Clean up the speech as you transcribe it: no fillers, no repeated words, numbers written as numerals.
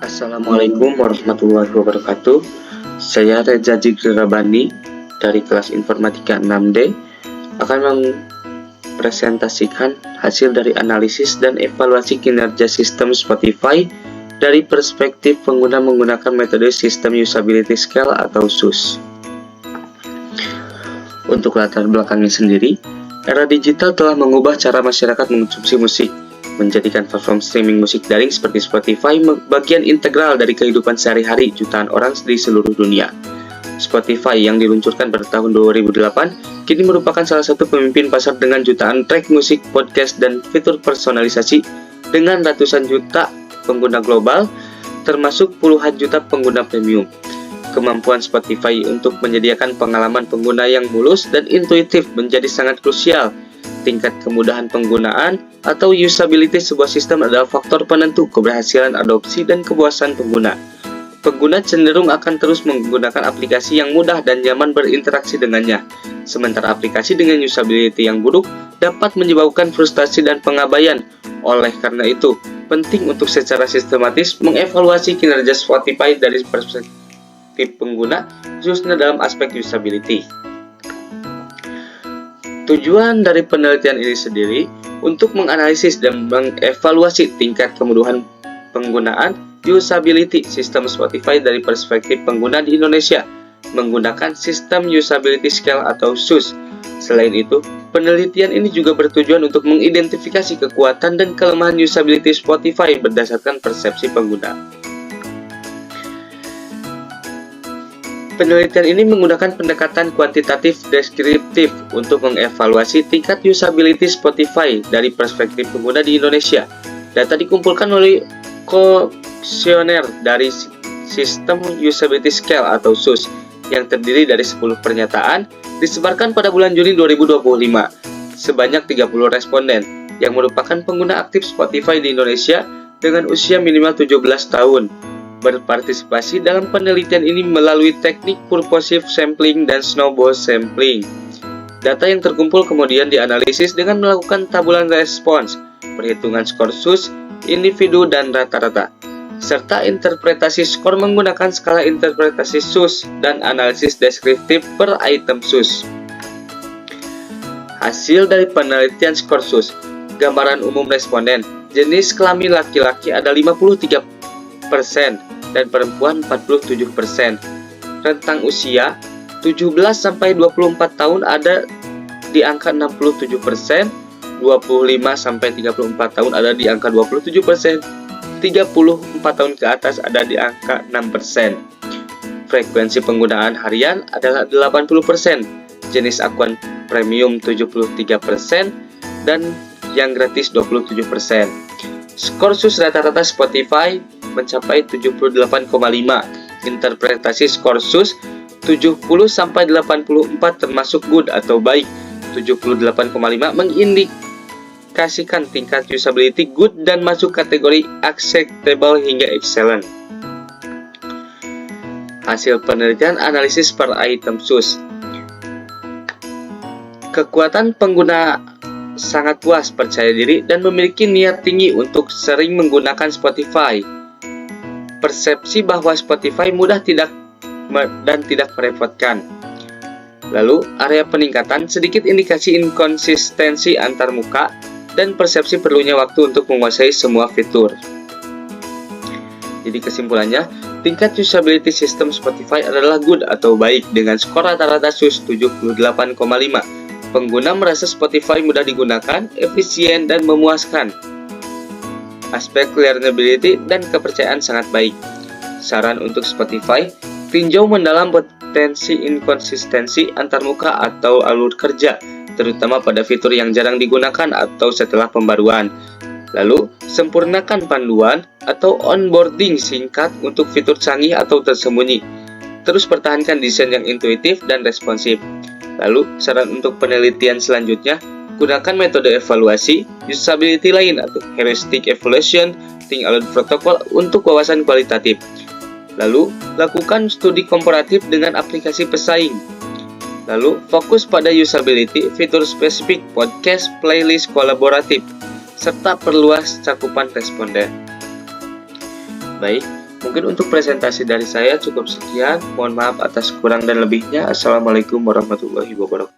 Assalamualaikum warahmatullahi wabarakatuh. Saya Reza Jigrabani dari kelas Informatika 6D akan mempresentasikan hasil dari analisis dan evaluasi kinerja sistem Spotify dari perspektif pengguna menggunakan metode System Usability Scale atau SUS. Untuk latar belakangnya sendiri, era digital telah mengubah cara masyarakat mengonsumsi musik, menjadikan platform streaming musik daring seperti Spotify bagian integral dari kehidupan sehari-hari jutaan orang di seluruh dunia. Spotify yang diluncurkan pada tahun 2008 kini merupakan salah satu pemimpin pasar dengan jutaan track musik, podcast, dan fitur personalisasi dengan ratusan juta pengguna global, termasuk puluhan juta pengguna premium. Kemampuan Spotify untuk menyediakan pengalaman pengguna yang mulus dan intuitif menjadi sangat krusial. Tingkat kemudahan penggunaan atau usability sebuah sistem adalah faktor penentu keberhasilan adopsi dan kepuasan pengguna. Pengguna cenderung akan terus menggunakan aplikasi yang mudah dan nyaman berinteraksi dengannya, sementara aplikasi dengan usability yang buruk dapat menyebabkan frustasi dan pengabaian. Oleh karena itu, penting untuk secara sistematis mengevaluasi kinerja Spotify dari perspektif pengguna, khususnya dalam aspek usability. Tujuan dari penelitian ini sendiri untuk menganalisis dan mengevaluasi tingkat kemudahan penggunaan usability sistem Spotify dari perspektif pengguna di Indonesia menggunakan sistem Usability Scale atau SUS. Selain itu, penelitian ini juga bertujuan untuk mengidentifikasi kekuatan dan kelemahan usability Spotify berdasarkan persepsi pengguna. Penelitian ini menggunakan pendekatan kuantitatif deskriptif untuk mengevaluasi tingkat usability Spotify dari perspektif pengguna di Indonesia. Data dikumpulkan oleh kuesioner dari Sistem Usability Scale atau SUS yang terdiri dari 10 pernyataan disebarkan pada bulan Juni 2025. Sebanyak 30 responden yang merupakan pengguna aktif Spotify di Indonesia dengan usia minimal 17 tahun. Berpartisipasi dalam penelitian ini melalui teknik purposive sampling dan snowball sampling. Data yang terkumpul kemudian dianalisis dengan melakukan tabulan respons, perhitungan skor SUS, individu dan rata-rata, serta interpretasi skor menggunakan skala interpretasi SUS dan analisis deskriptif per item SUS. Hasil dari penelitian skor SUS, gambaran umum responden, jenis kelamin laki-laki ada 53% dan perempuan 47%. Rentang usia 17-24 tahun ada di angka 67%, 25-34 tahun ada di angka 27%, 34 tahun ke atas ada di angka 6%. Frekuensi penggunaan harian adalah 80%, jenis akun premium 73%, dan yang gratis 27%. Skor SUS rata-rata Spotify mencapai 78,5. Interpretasi skor SUS 70-84 termasuk good atau baik. 78,5 mengindikasikan tingkat usability good dan masuk kategori acceptable hingga excellent. Hasil penelitian analisis per item SUS. Kekuatan pengguna sangat puas, percaya diri, dan memiliki niat tinggi untuk sering menggunakan Spotify. Persepsi bahwa Spotify mudah tidak merepotkan. Lalu, area peningkatan sedikit indikasi inkonsistensi antar muka dan persepsi perlunya waktu untuk menguasai semua fitur. Jadi kesimpulannya, tingkat usability sistem Spotify adalah good atau baik dengan skor rata-rata SUS 78,5. Pengguna merasa Spotify mudah digunakan, efisien, dan memuaskan. Aspek learnability dan kepercayaan sangat baik. Saran untuk Spotify, tinjau mendalam potensi inkonsistensi antarmuka atau alur kerja, terutama pada fitur yang jarang digunakan atau setelah pembaruan. Lalu, sempurnakan panduan atau onboarding singkat untuk fitur canggih atau tersembunyi. Terus pertahankan desain yang intuitif dan responsif. Lalu, saran untuk penelitian selanjutnya, gunakan metode evaluasi usability lain atau heuristic evaluation, think aloud protocol untuk wawasan kualitatif. Lalu, lakukan studi komparatif dengan aplikasi pesaing. Lalu, fokus pada usability, fitur spesifik, podcast, playlist kolaboratif, serta perluas cakupan responden. Baik, Mungkin untuk presentasi dari saya cukup sekian. Mohon maaf atas kurang dan lebihnya. Assalamualaikum warahmatullahi wabarakatuh.